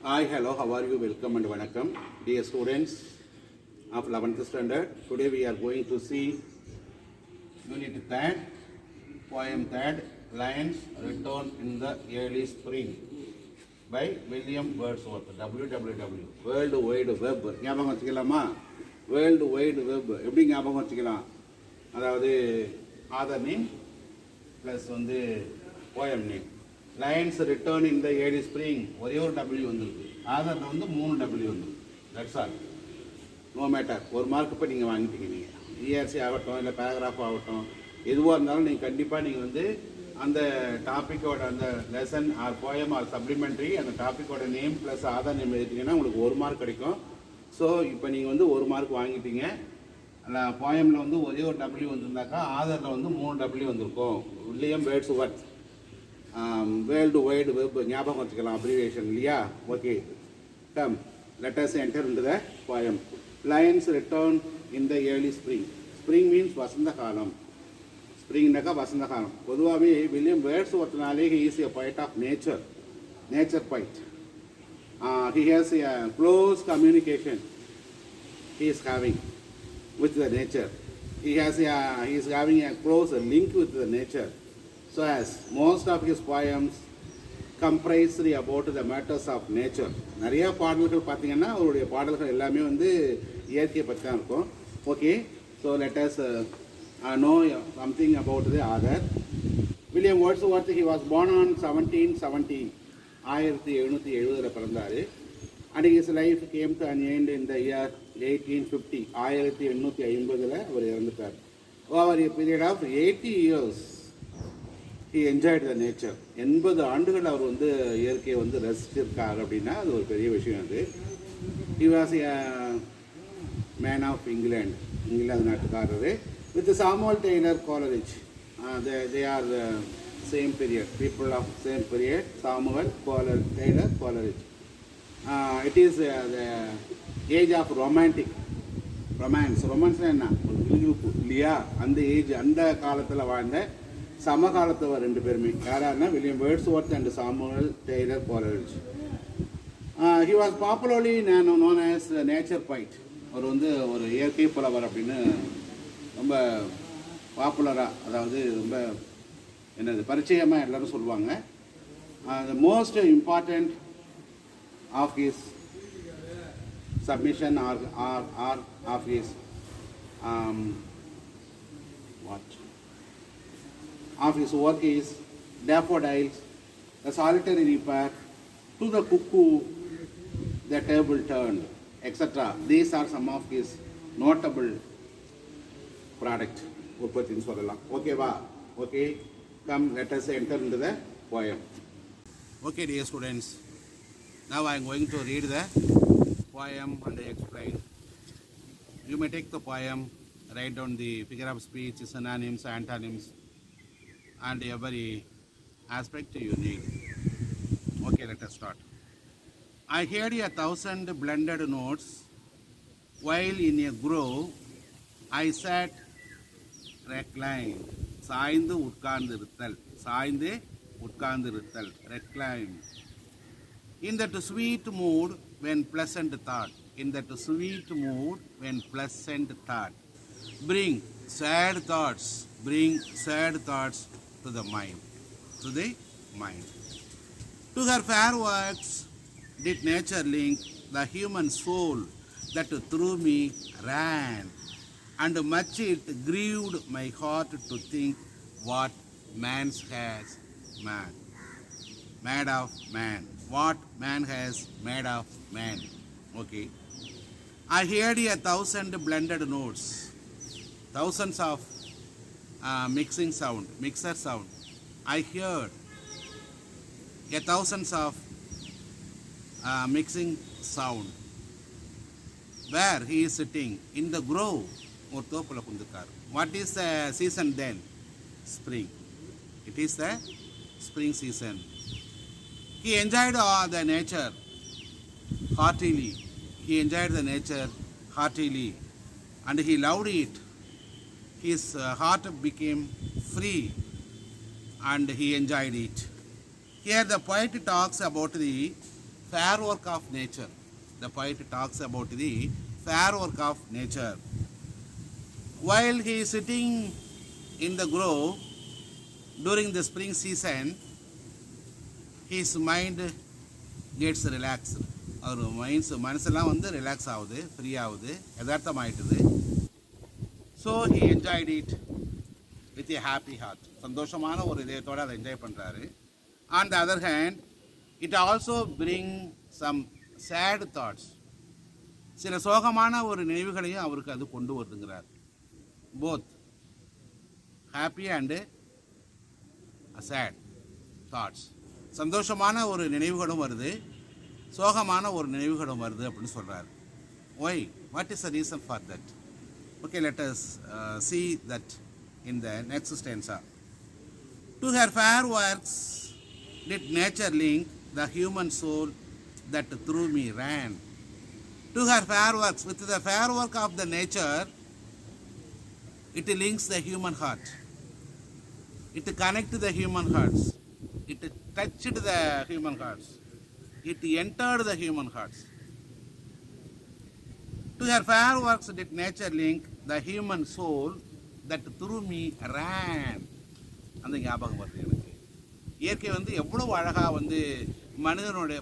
Hi, hello, how are you? Welcome and vanakkam. Dear students of 11th standard, today we are going to see unit 3rd, poem 3rd, Lions Return in the Early Spring by William Wordsworth, WWW, World Wide Web. ஞாபகம் வச்சுக்கலாமா? World Wide Web எப்படி ஞாபகம் வச்சுக்கலாம்? அதாவது author name plus வந்து poem name. Lines written in the early spring ஒரே ஒரு W வந்துருக்கு. ஆதரில் வந்து 3 டபிள்யூ வந்துருக்கு. That's all. No matter. ஒரு மார்க் இப்போ நீங்கள் வாங்கிட்டீங்க. நீங்கள் இஆர்சி ஆகட்டும் இல்லை பேராகிராஃப் ஆகட்டும் எதுவாக இருந்தாலும் நீங்கள் கண்டிப்பாக நீங்கள் வந்து அந்த டாப்பிக்கோட அந்த lesson R poem R supplementary அந்த டாப்பிக்கோட நேம் ப்ளஸ் ஆதார் நேம் எழுதிட்டீங்கன்னா உங்களுக்கு 1 மார்க் கிடைக்கும். ஸோ இப்போ நீங்கள் வந்து 1 மார்க் வாங்கிட்டீங்க. போயமில் வந்து ஒரே ஒரு டபிள்யூ வந்துருந்தாக்கா ஆதரில் வந்து 3 டபிள்யூ வந்திருக்கும். William Wordsworth world wide web ஞாபகம் வச்சுக்கலாம் அப்ரிவேஷன் இல்லையா? Okay, come let us enter into the poem. Lines return in the early spring. Spring means வசந்த காலம். ஸ்ப்ரிங்னாக்கா வசந்த காலம். பொதுவாகவே வில்லியம் வேர்ட்ஸ்வொர்த்னாலே he is a poet of nature, nature poet. He has a close communication he is having with the nature. He is having a close link with the nature. So as most of his poems comprise about the matters of nature. நிறைய பாடல்கள் பார்த்தீங்கன்னா அவருடைய பாடல்கள் எல்லாமே வந்து இயற்கையை பற்றி தான் இருக்கும். Okay, so let us know something about the author. William Wordsworth, he was born on 1770. 1770 பிறந்தார். And his life came to an end in the year 1850. 1850 அவர் இறந்துட்டார். Over a period of 80 years he enjoyed the nature. 80 ஆண்டுகள் அவர் வந்து இயற்கையை வந்து ரசிச்சிருக்கார் அப்படின்னா அது ஒரு பெரிய விஷயம். அது he was a man of England, England நாட்டுக்காரர். with Samuel Taylor Coleridge. They are the same period, people of same period. Samuel Taylor Coleridge. It is the age of romance என்ன ஒரு விழுப்பு இல்லையா? அந்த ஏஜ், அந்த காலத்தில் வாழ்ந்த சமகாலத்தவர் 2 பேருமே. யாராருன்னா William Wordsworth and Samuel Taylor Coleridge. He was popularly known as nature poet. அவர் வந்து ஒரு இயற்கை புலவர் அப்படின்னு ரொம்ப பாப்புலராக, அதாவது ரொம்ப என்னது பரிச்சயமாக எல்லோரும் சொல்லுவாங்க. The most important of his submission or of his of his work is Daffodils, The Solitary Reaper, To the Cuckoo, The Table Turned, etc. These are some of his notable product. உற்பத்தின்னு சொல்லலாம். ஓகேவா? Okay, come let us enter into the poem. Okay, dear students, now I am going to read the poem and explain. You may take the poem, write down the figure of speech, synonyms, antonyms, and every aspect you need. Okay, let us start. I heard 1,000 blended notes while in a grove I sat reclined. சாய்ந்து உட்கார்ந்திருத்தல் reclined. In that sweet mood when pleasant thought. Bring sad thoughts to the mind. To her fair works did nature link the human soul that through me ran, and much it grieved my heart to think what man has made of man. What man has made of man. Okay. I heard 1,000 blended notes. Thousands of mixer sound. I heard 1,000 of mixing sound. Where he is sitting in the grove. What is the season then? Spring. It is the spring season. He enjoyed the nature heartily. And he loved it. His heart became free and he enjoyed it. Here the poet talks about the fair work of nature. The poet talks about the fair work of nature. While he is sitting in the grove during the spring season, his mind gets relaxed. அவர் மனசெல்லாம் வந்து relax ஆகுது, free ஆகுது, யதார்த்தம் ஆயிட்டுது. So he enjoyed it with a happy heart. சந்தோஷமான ஒரு இதயத்தோடு அதை என்ஜாய் பண்ணுறாரு. On the other hand it also bring some sad thoughts. சில சோகமான ஒரு நினைவுகளையும் அவருக்கு அது கொண்டு வருதுங்கிறார். Both happy and sad thoughts. சந்தோஷமான ஒரு நினைவுகளும் வருது, சோகமான ஒரு நினைவுகளும் வருது அப்படின்னு சொல்கிறார். Why, what is the reason for that? Okay, let us see that in the next stanza. To her fair works did nature link the human soul that through me ran. To her fair works, with the fair work of the nature, it links the human heart. It connects the human hearts. It touched the human hearts. It entered the human hearts. To her fair works did nature link the human soul that through me ran. அந்த ஞாபகம் வருது எனக்கு. இயற்கை வந்து எவ்வளவு அழகாக வந்து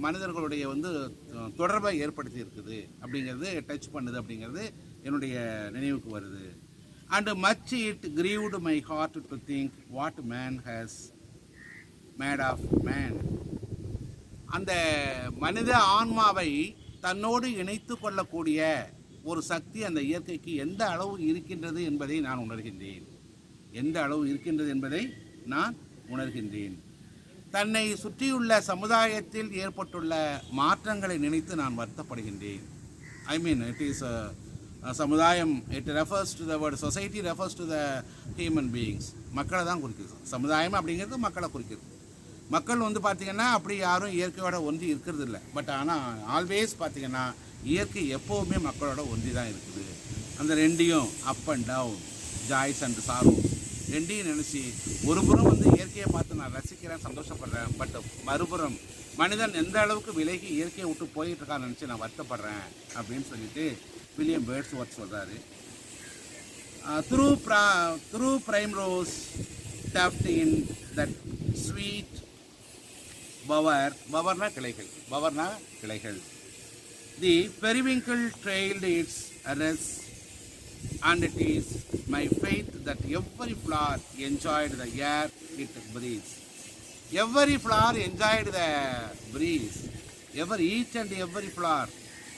மனிதர்களுடைய வந்து தொடர்பை ஏற்படுத்தி இருக்குது அப்படிங்கிறது, டச் பண்ணுது அப்படிங்கிறது என்னுடைய நினைவுக்கு வருது. And much it grieved my heart to think what man has made of man. அந்த மனித ஆன்மாவை தன்னோடு இணைத்து கொள்ளக்கூடிய ஒரு சக்தி அந்த இயற்கைக்கு எந்த அளவு இருக்கின்றது என்பதை நான் உணர்கின்றேன். எந்த அளவு இருக்கின்றது என்பதை நான் உணர்கின்றேன். தன்னை சுற்றியுள்ள சமுதாயத்தில் ஏற்பட்டுள்ள மாற்றங்களை நினைத்து நான் வருத்தப்படுகின்றேன். ஐ மீன் இட் இஸ் சமுதாயம், it refers to the word society, refers to the human beings. மக்களை தான் குறிக்கிறது. சமுதாயம் அப்படிங்கிறது மக்களை குறிக்கிறது. மக்கள் வந்து பார்த்திங்கன்னா அப்படி யாரும் இயற்கையோட ஒன்றி இருக்கிறது இல்லை. பட் ஆனால் ஆல்வேஸ் பார்த்திங்கன்னா இயற்கை எப்போவுமே மக்களோட ஒன்றி தான் இருக்குது. அந்த ரெண்டையும் up and down, joys and sorrows ரெண்டையும் நினச்சி ஒரு புறம் வந்து இயற்கையை பார்த்து நான் ரசிக்கிறேன், சந்தோஷப்படுறேன். பட் மறுபுறம் மனிதன் எந்த அளவுக்கு விலகி இயற்கையை விட்டு போயிட்டு இருக்கான்னு நினச்சி நான் வருத்தப்படுறேன் அப்படின்னு சொல்லிட்டு வில்லியம் வேர்ட்ஸ்வொர்த் சொல்கிறாரு. Through primrose tapped in that sweet பவர்னா கிளைகள், பவர்னா கிளைகள். The periwinkle trailed its arrest, and it is my faith that every flower enjoyed the air it breathes. Every flower enjoyed the breeze. Each and every flower.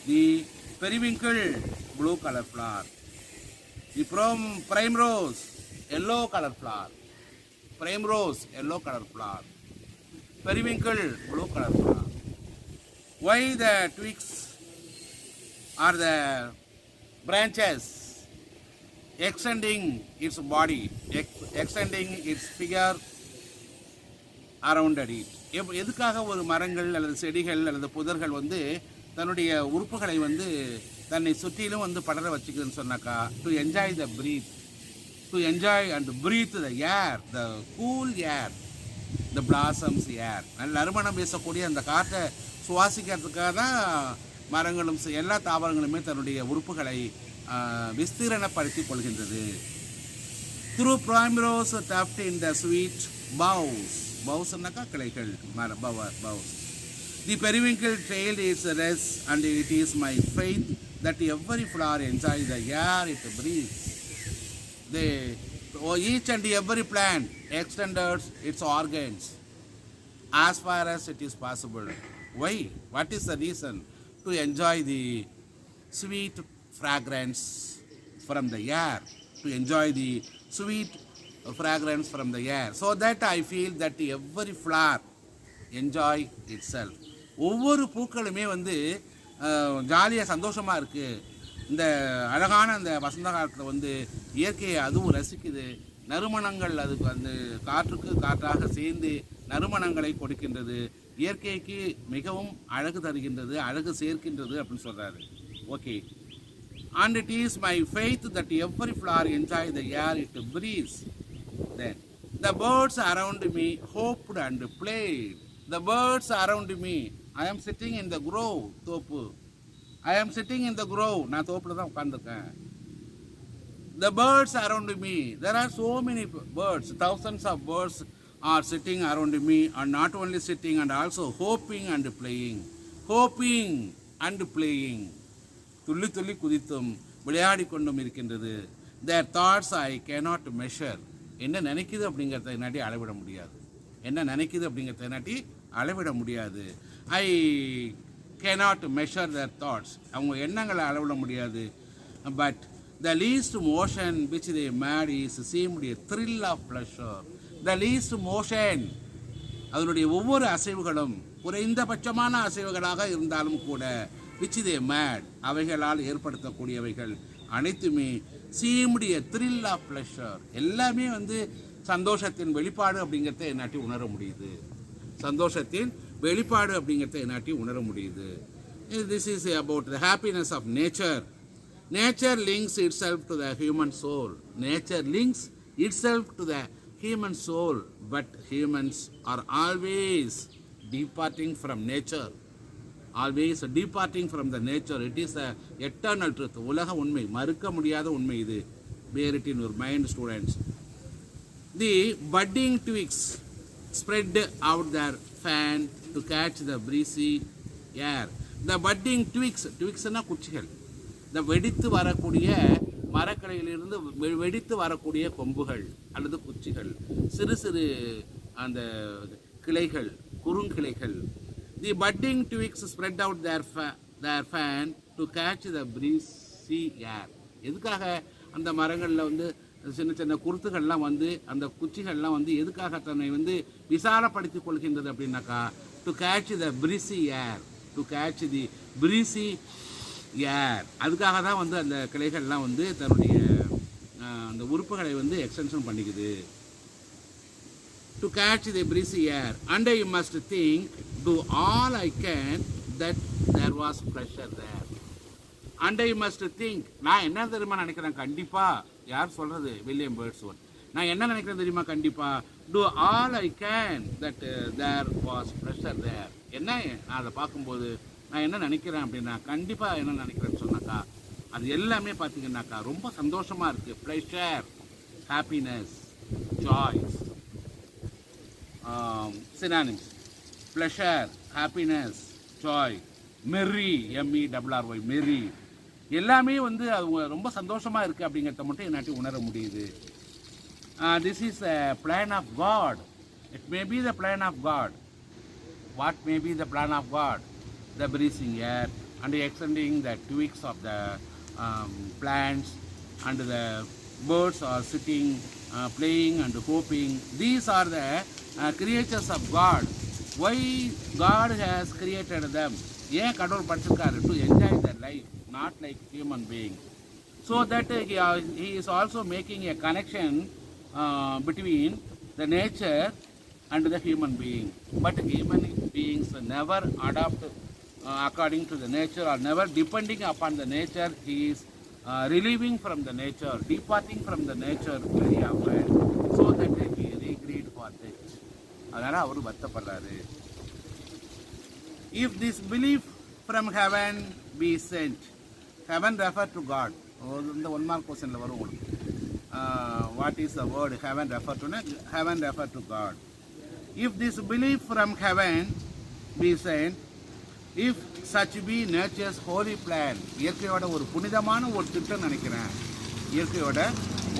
The periwinkle, blue color flower. The primrose, yellow color flower. Primrose, yellow color flower. Periwinkle, blue color flower. Why the twigs or the branches extending its body, extending its figure around it? எதுக்காக ஒரு மரங்கள் அல்லது செடிகள் அல்லது புதர்கள் வந்து தன்னுடைய உறுப்புகளை வந்து தன்னை சுற்றிலும் வந்து படர வச்சுக்குதுன்னு சொன்னாக்கா, to enjoy the breath, to enjoy and breathe the air, the cool air, the blossoms air. நல்ல நறுமணம் வீசக்கூடிய அந்த காற்றை சுவாசிக்கிறதுக்காக தான் மரங்களும் எல்லா தாவரங்களுமே தன்னுடைய உறுப்புகளை விஸ்தீரணப்படுத்தி கொள்கின்றது. Through primrose tapped in the sweet boughs. பவுஸ்னாக்கா கிளைகள், பவுஸ். The periwinkle trailed its rest, and it is my faith that every flower enjoys the air it breathes. Each and every plant extended its organs as far as it is possible. Why? What is the reason? To enjoy the sweet fragrance from the air, to enjoy the sweet fragrance from the air, so that I feel that every flower enjoy itself. ஒவ்வொரு பூக்களுமே வந்து ஜாலியாக சந்தோஷமாக இருக்குது. இந்த அழகான அந்த வசந்த காலத்தில் வந்து இயற்கையை அதுவும் ரசிக்குது. நறுமணங்கள் அதுக்கு அந்த காற்றுக்கு காற்றாக சேர்ந்து நறுமணங்களை கொடுக்கின்றது. இயற்கைக்கு மிகவும் அழகு தருகின்றது, அழகு சேர்க்கின்றது அப்படின்னு சொல்கிறாரு. Okay. And it is my faith that every flower enjoy the air it breathes. Then the birds around me hoped and played. The birds around me I am sitting in the grove, தோப்பு. I am sitting in the grove, நான் தோப்புல தான் உட்கார்ந்திருக்கேன். The birds around me, there are so many birds, thousands of birds are sitting around me, and not only sitting and also hoping and playing. Hoping and playing. துள்ளி துள்ளி குதித்தும் விளையாடி கொண்டும் இருக்கின்றது. Their thoughts I cannot measure. என்ன நினைக்குது அப்படிங்கிறத என்னாட்டி அளவிட முடியாது. என்ன நினைக்குது அப்படிங்கிறத என்னாட்டி அளவிட முடியாது. I cannot measure their thoughts. அவங்க எண்ணங்களை அளவிட முடியாது. But the least motion which they made is seemed a thrill of pleasure. The least motion, அதனுடைய ஒவ்வொரு அசைவுகளும் குறைந்தபட்சமான அசைவுகளாக இருந்தாலும் கூட which they made, அவைகளால் ஏற்படுத்தக்கூடியவைகள் அனைத்துமே seemed a thrill of pleasure. எல்லாமே வந்து சந்தோஷத்தின் வெளிப்பாடு அப்படிங்கிறத என்னாட்டி உணர முடியுது. சந்தோஷத்தின் வெளிப்பாடு அப்படிங்கிறத என்னாட்டி உணர முடியுது. This is about the happiness of nature. Nature links itself to the human soul. Nature links itself to the human soul, but humans are always departing from nature. Always departing from the nature. It is the eternal truth. உலக உண்மை, மறுக்க முடியாத உண்மை இது. Bear it in your mind, students. The budding twigs spread out their fan to catch the breezy air. The budding twigs, twigsனா குச்சிகள். இந்த வெடித்து வரக்கூடிய மரக்கிளையிலிருந்து வெடித்து வரக்கூடிய கொம்புகள் அல்லது குச்சிகள், சிறு சிறு அந்த கிளைகள், குறுங்கிளைகள். The budding twigs spread out their fan to catch the breezy air. எதுக்காக அந்த மரங்களில் வந்து சின்ன சின்ன குருத்துகள்லாம் வந்து அந்த குச்சிகள்லாம் வந்து எதுக்காக தன்னை வந்து விசாலப்படுத்தி கொள்கின்றது அப்படின்னாக்கா, to catch the breezy air, to catch the breezy air. அதுக்காக தான் வந்து அந்த கிளைகள்லாம் வந்து தன்னுடைய அந்த உறுப்புகளை வந்து எக்ஸ்டென்ஷன் பண்ணிக்குது. To catch the breezy air and I must think do all I can that there was pleasure there. And I must think, நான் என்ன தெரியுமா நினைக்கிறேன் கண்டிப்பாக, யார் சொல்கிறது, வில்லியம் பேர்ட்ஸ்வொர்த். நான் என்ன நினைக்கிறேன் தெரியுமா கண்டிப்பாக, do all I can that there was pleasure there. என்ன நான் அதை பார்க்கும்போது நான் என்ன நினைக்கிறேன் அப்படின்னா, கண்டிப்பாக என்ன நினைக்கிறேன்னு சொன்னாக்கா, அது எல்லாமே பார்த்தீங்கன்னாக்கா ரொம்ப சந்தோஷமாக இருக்குது. Pleasure, happiness, joys, synonyms. Pleasure, happiness, joy, merry, MERRY, merry, எல்லாமே வந்து அது ரொம்ப சந்தோஷமாக இருக்குது அப்படிங்கிறத மட்டும் என்னாட்டி உணர முடியுது. This is a plan of God. It may be the plan of God. What may be the plan of God? The breathing air and extending the twigs of the plants, and the birds are sitting, playing and hoping. These are the creatures of God. Why God has created them? ஏன் கடவுள் படைச்சிருக்காரு? to enjoy their life, not like human being. So that he is also making a connection between the nature and the human being. But human beings never adopt according to the nature, or never depending upon the nature. He is relieving from the nature, departing from the nature very often, so that he regret for that. அதனால் அவர் வருத்தப்படுறாரு. If this belief from heaven be sent, heaven refer to God. இந்த 1 mark questionல வரும் உங்களுக்கு. What is the word heaven refer to? Heaven refer to God. If this belief from heaven be sent, if such be nature's holy plan, இயற்கையோட ஒரு புனிதமான ஒரு திட்டம் நினைக்கிறேன், இயற்கையோட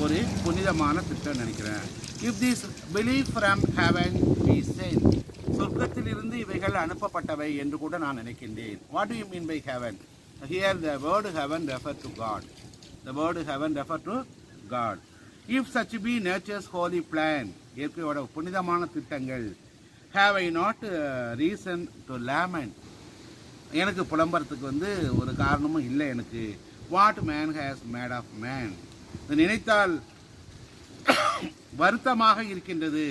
ஒரு புனிதமான திட்டம் நினைக்கிறேன். If this belief from heaven be sent, சொர்க்கத்திலிருந்து இவைகள் அனுப்பப்பட்டவை என்று கூட நான் நினைக்கின்றேன். What do you mean by heaven? Here the word heaven refer to God. The word heaven refer to God. If such be nature's holy plan, இயற்கையோட புனிதமான திட்டங்கள், have I not reason to lament? எனக்கு புலம்புறதுக்கு வந்து ஒரு காரணமும் இல்லை எனக்கு. What man has made of man? நினைத்தால் வருத்தமாக இருக்கின்றது.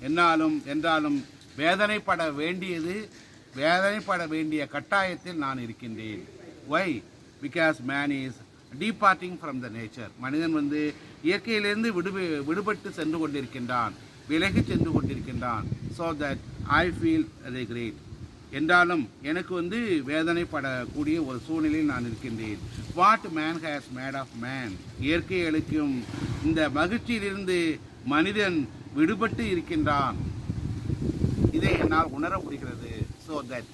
என்றாலும் வேதனைப்பட வேண்டிய கட்டாயத்தில் நான் இருக்கின்றேன். Why? Because man is departing from the nature. மனிதன் வந்து இயற்கையிலிருந்து விடுபட்டு சென்று கொண்டிருக்கின்றான், விலகி சென்று கொண்டிருக்கின்றான். So that I feel regret. என்றாலும் எனக்கு வந்து வேதனைப்படக்கூடிய ஒரு சூழ்நிலையில் நான் இருக்கின்றேன். What man has made of man, இயற்கை அளிக்கும் இந்த மகிழ்ச்சியிலிருந்து மனிதன் விடுபட்டு இருக்கின்றான். இதை என்னால் உணர முடிகிறது. So that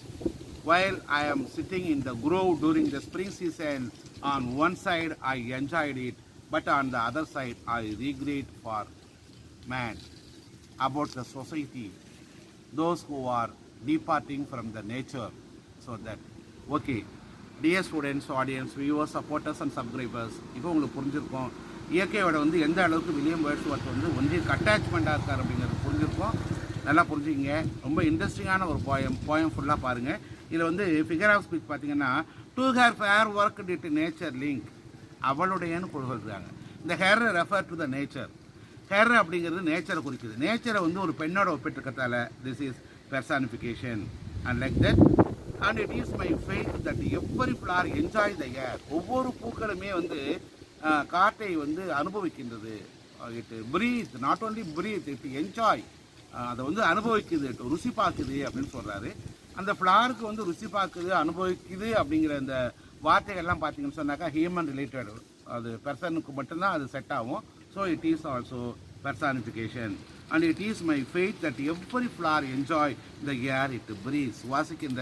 while I am sitting in the grove during the spring season, on one side I enjoyed it, but on the other side I regret for man, about the society, those who are departing from the nature. So that okay, dear students, audience, viewers, supporters and subscribers, இப்போ உங்களுக்கு புரிஞ்சிருக்கும் இயற்கையோட வந்து எந்த அளவுக்கு William Wordsworth வந்து ஒன்றிய அட்டாச்மெண்ட்டாக இருக்கார் அப்படிங்கிறது புரிஞ்சிருக்கும். நல்லா புரிஞ்சுக்கிங்க. ரொம்ப இன்ட்ரெஸ்டிங்கான ஒரு போயம் ஃபுல்லாக பாருங்கள். இதில் வந்து ஃபிகர் ஆஃப் ஸ்பீச் பார்த்தீங்கன்னா, to her fair work did nature link, அவளுடையன்னு சொல்கிறாங்க. இந்த her refer to the nature. Her அப்படிங்கிறது நேச்சரை குறிக்குது. நேச்சரை வந்து ஒரு பெண்ணோட ஒப்பிட்டிருக்கத்தால this is personification and like that. And it is my faith that every flower enjoy the air, ஒவ்வொரு பூக்களுமே வந்து காற்றை வந்து அனுபவிக்கின்றது. It breathe, not only breathe, it enjoy, அதை வந்து அனுபவிக்குது, ருசி பார்க்குது அப்படின்னு சொல்கிறாரு. அந்த ஃப்ளாருக்கு வந்து ருசி பார்க்குது, அனுபவிக்குது அப்படிங்கிற அந்த வார்த்தைகள்லாம் பார்த்தீங்கன்னு சொன்னாக்கா ஹியூமன் ரிலேட்டட், அது பெர்சனுக்கு மட்டும்தான் அது செட் ஆகும். So it is also personification. And it is my faith that every flower enjoy the air it breathes, சுவாசிக்கின்ற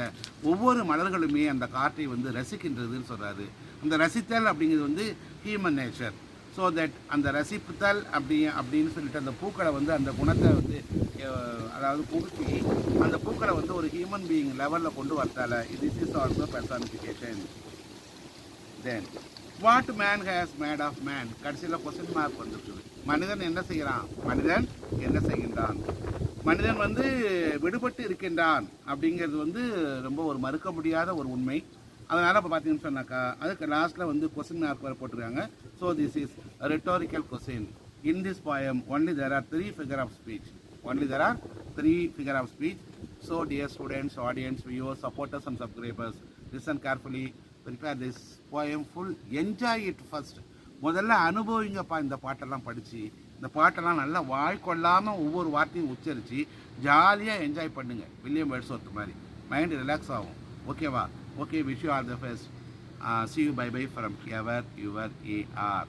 ஒவ்வொரு மலர்களுமே அந்த காற்றை வந்து ரசிக்கின்றதுன்னு சொல்கிறாரு. அந்த ரசித்தல் அப்படிங்கிறது வந்து ஹியூமன் நேச்சர். ஸோ தட் அந்த ரசிப்புத்தல் அப்படின்னு சொல்லிட்டு அந்த பூக்களை வந்து அந்த குணத்தை வந்து அதாவது புகுத்தி அந்த பூக்களை வந்து ஒரு ஹியூமன் பீயிங் லெவலில் கொண்டு வரத்தால this is also personification. Then what man has made of man, கடைசியில் கொஸ்டின் மார்க் வந்துருக்குது. மனிதன் என்ன செய்கிறான், மனிதன் என்ன செய்கின்றான், மனிதன் வந்து விடுபட்டு இருக்கின்றான் அப்படிங்கிறது வந்து ரொம்ப ஒரு மறுக்க முடியாத ஒரு உண்மை. அதனால் இப்போ பார்த்தீங்கன்னு சொன்னாக்கா அதுக்கு லாஸ்ட்டில் வந்து கொஸ்டின் மார்க் வர போட்டிருக்காங்க. So this is rhetorical question. In this poem only there are 3 figure of speech. Only there are 3 figure of speech. So dear students, audience, viewers, supporters and subscribers, listen carefully, prepare this poem full, enjoy it first. முதல்ல அனுபவிங்கப்பா இந்த பாட்டெல்லாம் படித்து, இந்த பாட்டெல்லாம் நல்லா வாய்க்கொள்ளாமல் ஒவ்வொரு வார்த்தையும் உச்சரித்து ஜாலியாக என்ஜாய் பண்ணுங்கள். வில்லியம் வேர்ட்ஸ்வொர்த் மாதிரி மைண்டு ரிலாக்ஸ் ஆகும். ஓகேவா? Okay, wish you all the best. See you, bye bye from your AR.